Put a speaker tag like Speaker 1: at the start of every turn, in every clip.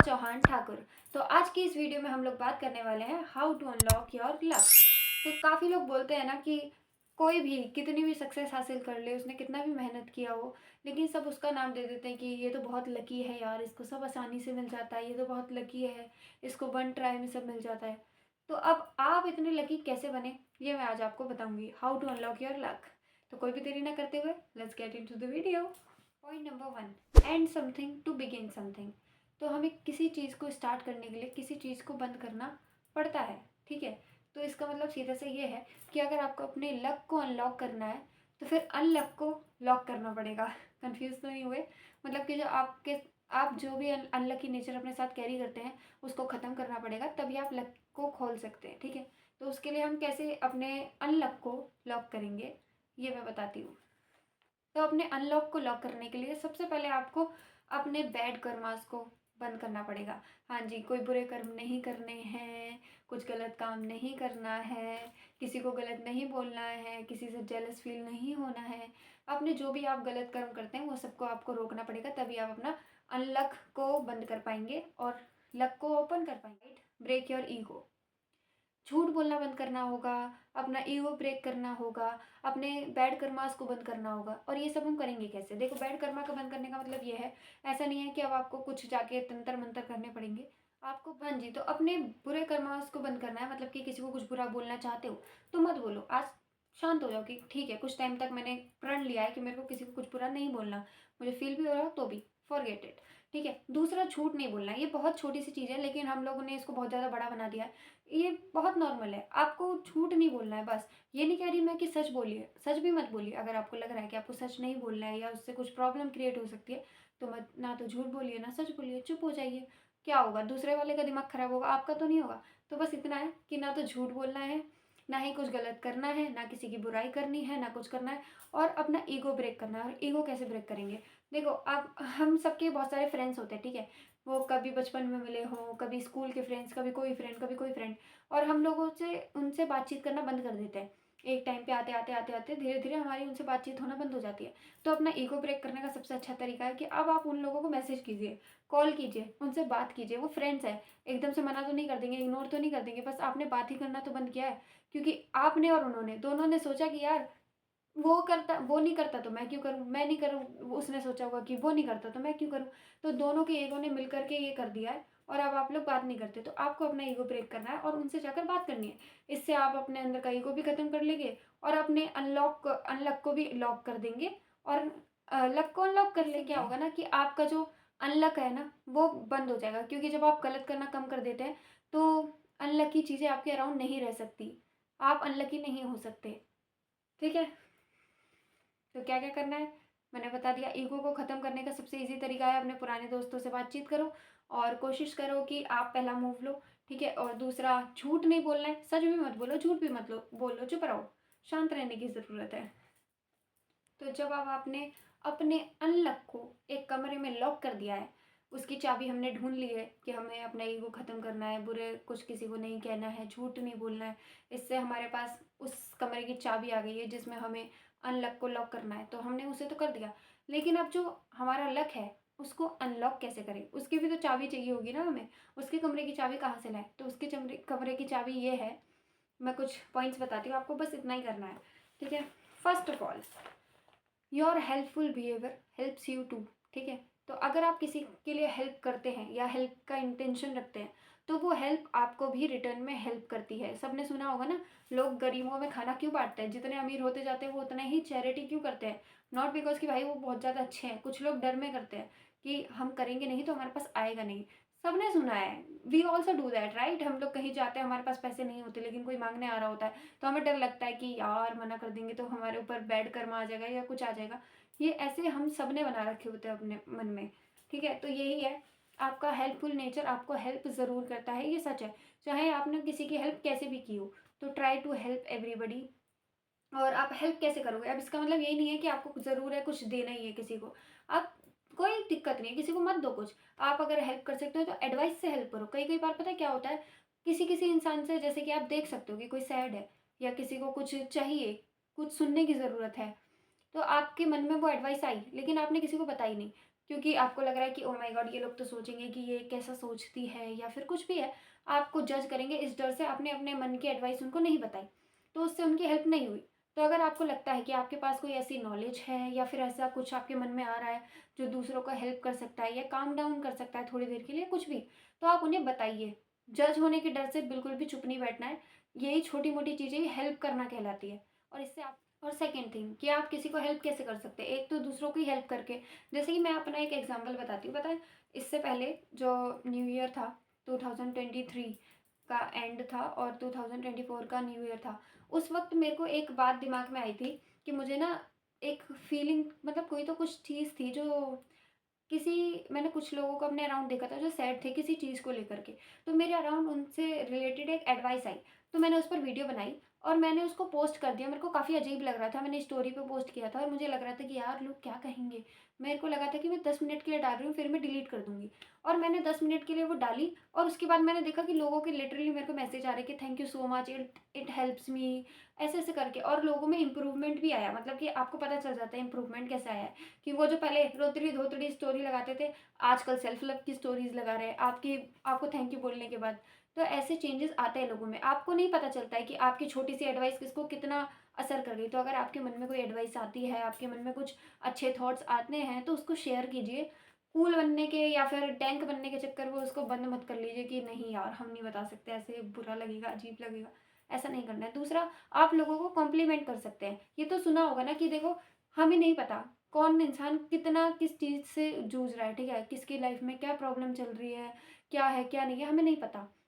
Speaker 1: चौहान ठाकुर। तो आज की इस वीडियो में हम लोग बात करने वाले हैं how to unlock your luck. तो काफ़ी लोग बोलते हैं ना कि कोई भी कितनी भी सक्सेस हासिल कर ले, उसने कितना भी मेहनत किया हो, लेकिन सब उसका नाम दे देते हैं कि ये तो बहुत लकी है यार, इसको सब आसानी से मिल जाता है, ये तो बहुत लकी है, इसको वन ट्राई में सब मिल जाता है। तो अब आप इतने लकी कैसे बने, ये मैं आज आपको बताऊंगी, how to unlock your luck. तो कोई भी देरी ना करते हुए let's get into the video. Point number 1, and something to begin something. तो हमें किसी चीज़ को स्टार्ट करने के लिए किसी चीज़ को बंद करना पड़ता है, ठीक है। तो इसका मतलब सीधा से ये है कि अगर आपको अपने लक को अनलॉक करना है तो फिर अनलक को लॉक करना पड़ेगा। कंफ्यूज तो नहीं हुए? मतलब कि जो आप जो भी अनलकी नेचर अपने साथ कैरी करते हैं उसको ख़त्म करना पड़ेगा, तभी आप लक को खोल सकते हैं, ठीक है। तो उसके लिए हम कैसे अपने अनलक को लॉक करेंगे ये मैं बताती हूँ। तो अपने अनलॉक को लॉक करने के लिए सबसे पहले आपको अपने बैड कर्मास को बंद करना पड़ेगा। हाँ जी, कोई बुरे कर्म नहीं करने हैं, कुछ गलत काम नहीं करना है, किसी को गलत नहीं बोलना है, किसी से जेलस फील नहीं होना है। अपने जो भी आप गलत कर्म करते हैं वो सबको आपको रोकना पड़ेगा, तभी आप अपना अनलक को बंद कर पाएंगे और लक को ओपन कर पाएंगे। Break your ego. झूठ बोलना बंद करना होगा, अपना ईगो ब्रेक करना होगा, अपने बैड कर्मास को बंद करना होगा। और ये सब हम करेंगे कैसे? देखो, बैड कर्मा का बंद करने का मतलब ये है, ऐसा नहीं है कि अब आपको कुछ जाके तंत्र मंत्र करने पड़ेंगे आपको। हाँ जी, तो अपने बुरे कर्मास को बंद करना है, मतलब कि किसी को कुछ बुरा बोलना चाहते हो तो मत बोलो। आज शांत हो जाओ कि ठीक है, कुछ टाइम तक मैंने प्रण लिया है कि मेरे को किसी को कुछ बुरा नहीं बोलना, मुझे फील भी हो रहा हो तो भी फॉरगेट इट, ठीक है। दूसरा, झूठ नहीं बोलना। ये बहुत छोटी सी चीज़ है लेकिन हम लोगों ने इसको बहुत ज़्यादा बड़ा बना दिया है। ये बहुत नॉर्मल है, आपको झूठ नहीं बोलना है बस। ये नहीं कह रही मैं कि सच बोलिए, सच भी मत बोलिए। अगर आपको लग रहा है कि आपको सच नहीं बोलना है या उससे कुछ प्रॉब्लम क्रिएट हो सकती है तो मत, ना तो झूठ बोलिए ना सच बोलिए, चुप हो जाइए। क्या होगा? दूसरे वाले का दिमाग खराब होगा, आपका तो नहीं होगा। तो बस इतना है कि ना तो झूठ बोलना है, ना ही कुछ गलत करना है, ना किसी की बुराई करनी है, ना कुछ करना है। और अपना ईगो ब्रेक करना है। और ईगो कैसे ब्रेक करेंगे? देखो, आप हम सबके बहुत सारे फ्रेंड्स होते हैं, ठीक है। वो कभी बचपन में मिले हों, कभी स्कूल के फ्रेंड्स, कभी कोई फ्रेंड, कभी कोई फ्रेंड, और हम लोगों से उनसे बातचीत करना बंद कर देते हैं। एक टाइम पे आते आते आते आते धीरे धीरे हमारी उनसे बातचीत होना बंद हो जाती है। तो अपना ईगो ब्रेक करने का सबसे अच्छा तरीका है कि अब आप उन लोगों को मैसेज कीजिए, कॉल कीजिए, उनसे बात कीजिए। वो फ्रेंड्स है, एकदम से मना तो नहीं कर देंगे, इग्नोर तो नहीं कर देंगे, बस आपने बात ही करना तो बंद किया है। क्योंकि आपने और उन्होंने दोनों ने सोचा कि यार वो नहीं करता तो मैं क्यों करूँ, मैं नहीं करूँ, उसने सोचा होगा कि वो नहीं करता तो मैं क्यों करूँ। तो दोनों के ईगो ने मिल करके ये कर दिया है और अब आप लोग बात नहीं करते। तो आपको अपना ईगो ब्रेक करना है और उनसे जाकर बात करनी है। इससे आप अपने अंदर का ईगो भी खत्म कर लेंगे और अपने अनलक को भी लॉक कर देंगे। और लक को अनलॉक करने क्या होगा ना कि आपका जो अनलक है ना वो बंद हो जाएगा। क्योंकि जब आप गलत करना कम कर देते हैं तो अनलकी चीज़ें आपके अराउंड नहीं रह सकती, आप अनलकी नहीं हो सकते, ठीक है। तो क्या क्या करना है मैंने बता दिया। ईगो को ख़त्म करने का सबसे इजी तरीका है अपने पुराने दोस्तों से बातचीत करो और कोशिश करो कि आप पहला मूव लो, ठीक है। और दूसरा, झूठ नहीं बोलना है, सच भी मत बोलो, झूठ भी मत बोलो, चुप रहो, शांत रहने की ज़रूरत है। तो जब अब आपने अपने अनलक को एक कमरे में लॉक कर दिया है, उसकी चाबी हमने ढूंढ ली है कि हमें अपना ईगो ख़त्म करना है, बुरे कुछ किसी को नहीं कहना है, झूठ नहीं बोलना है, इससे हमारे पास उस कमरे की चाबी आ गई है जिसमें हमें अनलक को लॉक करना है। तो हमने उसे तो कर दिया, लेकिन अब जो हमारा लक है उसको अनलॉक कैसे करें? उसकी भी तो चाबी चाहिए होगी ना हमें। उसके कमरे की चाबी कहाँ से लाएं? तो उसके कमरे की चाबी ये है, मैं कुछ पॉइंट्स बताती हूँ, आपको बस इतना ही करना है, ठीक है। First of all, your helpful behaviour helps you to, ठीक है। तो अगर आप किसी के लिए हेल्प करते हैं या हेल्प का इंटेंशन रखते हैं तो वो हेल्प आपको भी रिटर्न में हेल्प करती है। सबने सुना होगा ना, लोग गरीबों में खाना क्यों बांटते हैं? जितने अमीर होते जाते हैं वो उतने ही चैरिटी क्यों करते हैं? नॉट बिकॉज कि भाई वो बहुत ज़्यादा अच्छे हैं, कुछ लोग डर में करते हैं कि हम करेंगे नहीं तो हमारे पास आएगा नहीं। सबने सुना है, we also do that right. हम लोग कहीं जाते हैं, हमारे पास पैसे नहीं होते लेकिन कोई मांगने आ रहा होता है तो हमें डर लगता है कि यार मना कर देंगे तो हमारे ऊपर बैड कर्म आ जाएगा या कुछ आ जाएगा। ये ऐसे हम सब ने बना रखे होते हैं अपने मन में, ठीक है। तो यही है, आपका हेल्पफुल नेचर आपको हेल्प ज़रूर करता है, ये सच है। चाहे आपने किसी की हेल्प कैसे भी की हो, तो ट्राई टू हेल्प एवरीबडी। और आप हेल्प कैसे करोगे? अब इसका मतलब यही नहीं है कि आपको ज़रूर है कुछ देना ही है किसी को। आप, कोई दिक्कत नहीं है, किसी को मत दो कुछ। आप अगर हेल्प कर सकते हो तो एडवाइस से हेल्प करो। कई कई बार पता है क्या होता है, किसी किसी इंसान से, जैसे कि आप देख सकते हो कि कोई सैड है या किसी को कुछ चाहिए, कुछ सुनने की ज़रूरत है, तो आपके मन में वो एडवाइस आई लेकिन आपने किसी को बताई नहीं। क्योंकि आपको लग रहा है कि ओह माय गॉड! ये लोग तो सोचेंगे कि ये कैसा सोचती है या फिर कुछ भी है, आपको जज करेंगे, इस डर से आपने अपने मन की एडवाइस उनको नहीं बताई, तो उससे उनकी हेल्प नहीं हुई। तो अगर आपको लगता है कि आपके पास कोई ऐसी नॉलेज है या फिर ऐसा कुछ आपके मन में आ रहा है, जो दूसरों को हेल्प कर सकता है या काम डाउन कर सकता है थोड़ी देर के लिए, कुछ भी, तो आप उन्हें बताइए। जज होने के डर से बिल्कुल भी चुप नहीं बैठना है। यही छोटी-मोटी चीज़ें ही हेल्प करना कहलाती है। और इससे आप और सेकंड थिंग कि आप किसी को हेल्प कैसे कर सकते हैं? एक तो दूसरों की हेल्प करके, जैसे कि मैं अपना एक एग्जांपल बताती हूँ, पता है? इससे पहले जो न्यू ईयर था, 2023 का एंड था और 2024 का न्यू ईयर था। उस वक़्त मेरे को एक बात दिमाग में आई थी कि मुझे ना एक फीलिंग, मतलब कोई तो कुछ चीज़ थी जो किसी मैंने कुछ लोगों को अपने अराउंड देखा था जो सैड थे किसी चीज़ को लेकर के। तो मेरे अराउंड उनसे रिलेटेड एक एडवाइस आई। तो मैंने उस पर वीडियो बनाई और मैंने उसको पोस्ट कर दिया। मेरे को काफ़ी अजीब लग रहा था। मैंने स्टोरी पे पोस्ट किया था और मुझे लग रहा था कि यार लोग क्या कहेंगे? मेरे को लगा था कि मैं 10 मिनट के लिए डाल रही हूँ, फिर मैं डिलीट कर दूँगी। और मैंने 10 मिनट के लिए वो डाली और उसके बाद मैंने देखा कि लोगों के लिटरली मेरे को मैसेज आ रहे कि thank you so much, it it helps me, ऐसे-ऐसे करके। और लोगों में इम्प्रूवमेंट भी आया, मतलब कि आपको पता चल जाता है इम्प्रूवमेंट कैसे आया है। कि वो जो पहले रोतड़ी-धोतड़ी स्टोरी लगाते थे, आजकल सेल्फ लव की स्टोरीज़ लगा रहे हैं, आपको थैंक यू बोलने के बाद। तो ऐसे चेंजेस आते हैं लोगों में। आपको नहीं पता चलता है कि आपकी छोटी-सी एडवाइस किसको कितना असर कर गई। तो अगर आपके मन में कोई एडवाइस आती है, आपके मन में कुछ अच्छे थॉट्स आते हैं, तो उसको शेयर कीजिए। कूल बनने के या फिर डैंक बनने के चक्कर में उसको बंद मत कर लीजिए कि नहीं यार, हम नहीं बता सकते, ऐसे बुरा लगेगा, अजीब लगेगा। ऐसा नहीं करना है। दूसरा, आप लोगों को कॉम्प्लीमेंट कर सकते हैं। ये तो सुना होगा ना कि देखो, हमें नहीं पता कौन इंसान कितना किस चीज़ से जूझ रहा है, ठीक है? किसकी लाइफ़ में क्या प्रॉब्लम चल रही है, क्या नहीं है, हमें नहीं पता।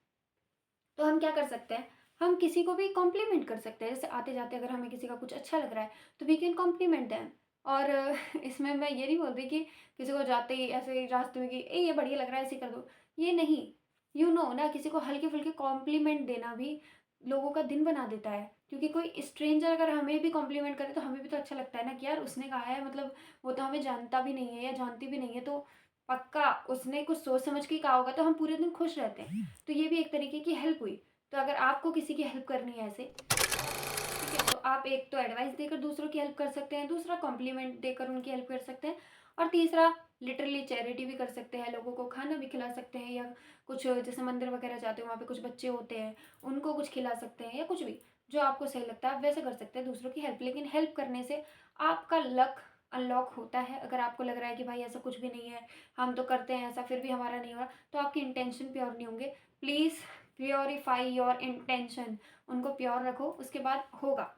Speaker 1: तो हम क्या कर सकते हैं, हम किसी को भी कॉम्प्लीमेंट कर सकते हैं। जैसे आते-जाते अगर हमें किसी का कुछ अच्छा लग रहा है, तो वी कैन कॉम्प्लीमेंट देम। और इसमें मैं ये नहीं बोल रही कि किसी को जाते ही ऐसे रास्ते में कि, "ए, ये बढ़िया लग रहा है, ऐसे कर दो।" ये नहीं। यू नो ना, किसी को हल्के-फुल्के कॉम्प्लीमेंट देना भी लोगों का दिन बना देता है। क्योंकि कोई स्ट्रेंजर अगर हमें भी कॉम्प्लीमेंट करे, तो हमें भी तो अच्छा लगता है ना कि यार उसने कहा है, मतलब वो तो हमें जानता भी नहीं है या जानती भी नहीं है, तो पक्का उसने कुछ सोच समझ के ही कहा होगा, तो हम पूरे दिन खुश रहते हैं। तो ये भी एक तरीके की हेल्प हुई। तो अगर आपको किसी की हेल्प करनी है ऐसे, ठीक है, तो आप एक तो एडवाइस देकर दूसरों की हेल्प कर सकते हैं, दूसरा कॉम्प्लीमेंट देकर उनकी हेल्प कर सकते हैं और तीसरा लिटरली चैरिटी भी कर सकते हैं, लोगों को खाना भी खिला सकते हैं या कुछ जैसे मंदिर वगैरह जाते हो, वहाँ पे कुछ बच्चे होते हैं, उनको कुछ खिला सकते हैं या कुछ भी, जो आपको सही लगता है आप वैसे कर सकते हैं दूसरों की हेल्प। लेकिन हेल्प करने से आपका लक अनलॉक होता है। अगर आपको लग रहा है कि भाई ऐसा कुछ भी नहीं है, हम तो करते हैं ऐसा फिर भी हमारा नहीं हो रहा, तो आपकी इंटेंशन प्योर नहीं होंगे। प्लीज़ प्योरीफाई योर इंटेंशन, उनको प्योर रखो, उसके बाद होगा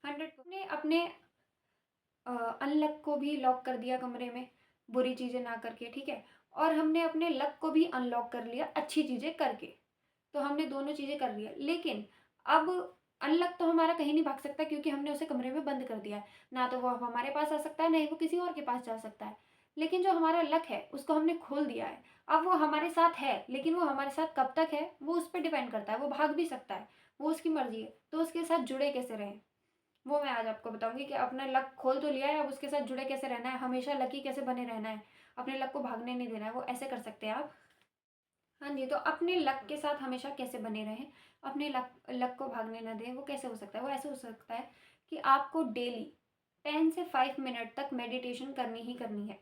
Speaker 1: 100। ने अपने अनलक को भी लॉक कर दिया कमरे में, बुरी चीज़ें ना करके, ठीक है? और हमने अपने लक को भी अनलॉक कर लिया अच्छी चीज़ें करके। तो हमने दोनों चीज़ें कर लिया। लेकिन अब अनलक तो हमारा कहीं नहीं भाग सकता क्योंकि हमने उसे कमरे में बंद कर दिया है। ना तो वो अब हमारे पास आ सकता है, ना ही वो किसी और के पास जा सकता है। लेकिन जो हमारा लक है, उसको हमने खोल दिया है। अब वो हमारे साथ है, लेकिन वो हमारे साथ कब तक है, वो उस पे डिपेंड करता है। वो भाग भी सकता है, वो उसकी मर्ज़ी है। तो उसके साथ जुड़े कैसे रहें? वो मैं आज आपको बताऊँगी कि अपना लक खोल तो लिया है, अब उसके साथ जुड़े कैसे रहना है, हमेशा लकी कैसे बने रहना है, अपने लक को भागने नहीं देना है, वो ऐसे कर सकते हैं आप। हाँ जी, तो अपने लक के साथ हमेशा कैसे बने रहें, अपने लक लक को भागने ना दें, वो कैसे हो सकता है? वो ऐसे हो सकता है कि आपको डेली 10 से 5 मिनट तक मेडिटेशन करनी ही करनी है।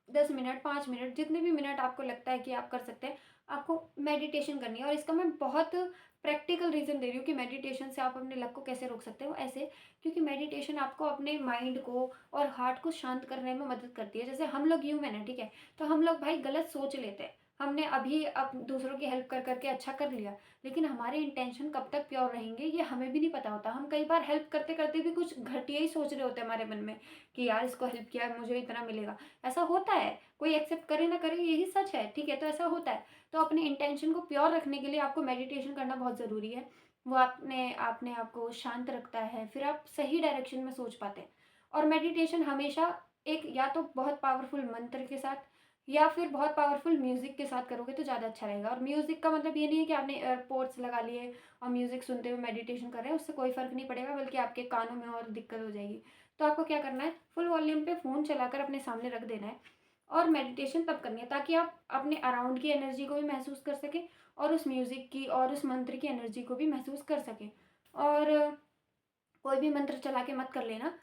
Speaker 1: 10 मिनट, 5 मिनट, जितने भी मिनट आपको लगता है कि आप कर सकते हैं, आपको मेडिटेशन करनी है। और इसका मैं बहुत प्रैक्टिकल रीज़न दे रही हूँ कि मेडिटेशन से आप अपने लक को कैसे रोक सकते हो। ऐसे, क्योंकि मेडिटेशन आपको अपने माइंड को और हार्ट को शांत करने में मदद करती है। जैसे हम लोग ह्यूमन हैं, ठीक है? तो हम लोग भाई गलत सोच लेते हैं। हमने अभी अब दूसरों की हेल्प कर कर के अच्छा कर लिया, लेकिन हमारे इंटेंशन कब तक प्योर रहेंगे ये हमें भी नहीं पता होता। हम कई बार हेल्प करते-करते भी कुछ घटिया ही सोच रहे होते हैं हमारे मन में कि यार इसको हेल्प किया, मुझे इतना मिलेगा। ऐसा होता है, कोई एक्सेप्ट करे ना करे यही सच है, ठीक है? तो ऐसा होता है। तो अपने इंटेंशन को प्योर रखने के लिए आपको मेडिटेशन करना बहुत ज़रूरी है। वो आपने अपने आप को शांत रखता है, फिर आप सही डायरेक्शन में सोच पाते हैं। और मेडिटेशन हमेशा एक या तो बहुत पावरफुल मंत्र के साथ या फिर बहुत पावरफुल म्यूज़िक के साथ करोगे तो ज़्यादा अच्छा रहेगा। और म्यूज़िक का मतलब ये नहीं है कि आपने एयरपोड्स लगा लिए और म्यूज़िक सुनते हुए मेडिटेशन कर रहे हैं, उससे कोई फ़र्क नहीं पड़ेगा, बल्कि आपके कानों में और दिक्कत हो जाएगी। तो आपको क्या करना है, फुल वॉल्यूम पे फ़ोन चलाकर अपने सामने रख देना है और मेडिटेशन तब करनी है ताकि आप अपने अराउंड की एनर्जी को भी महसूस कर सकें और उस म्यूज़िक की और उस मंत्र की एनर्जी को भी महसूस कर सकें। और कोई भी मंत्र चला के मत कर लेना।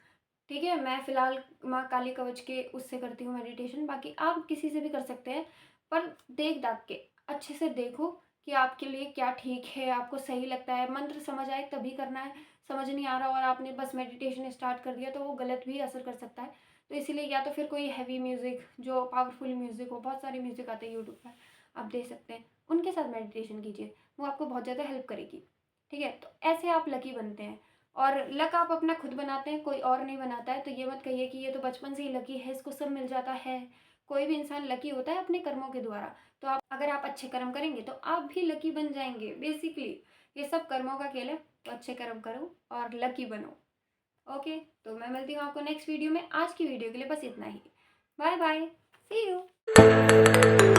Speaker 1: ठीक है, मैं फ़िलहाल माँ काली कवच के उससे करती हूँ मेडिटेशन, बाकी आप किसी से भी कर सकते हैं। पर देख-दाख के, अच्छे से देखो कि आपके लिए क्या ठीक है, आपको सही लगता है, मंत्र समझ आए तभी करना है, समझ नहीं आ रहा और आपने बस मेडिटेशन स्टार्ट कर दिया तो वो गलत भी असर कर सकता है। तो इसीलिए या तो फिर कोई हेवी म्यूज़िक, जो पावरफुल म्यूज़िक हो, बहुत सारे म्यूज़िक आते हैं यूट्यूब पर, आप देख सकते हैं, उनके साथ मेडिटेशन कीजिए, वो आपको बहुत ज़्यादा हेल्प करेगी। ठीक है? तो ऐसे आप लकी बनते हैं। और लक आप अपना खुद बनाते हैं, कोई और नहीं बनाता है। तो ये मत कहिए कि ये तो बचपन से ही लकी है, इसको सब मिल जाता है। कोई भी इंसान लकी होता है अपने कर्मों के द्वारा। तो आप अगर आप अच्छे कर्म करेंगे तो आप भी लकी बन जाएँगे। बेसिकली ये सब कर्मों का खेल है, तो अच्छे कर्म करो और लकी बनो। ओके, तो मैं मिलती हूँ आपको नेक्स्ट वीडियो में। आज की वीडियो के लिए बस इतना ही। Bye bye, see you.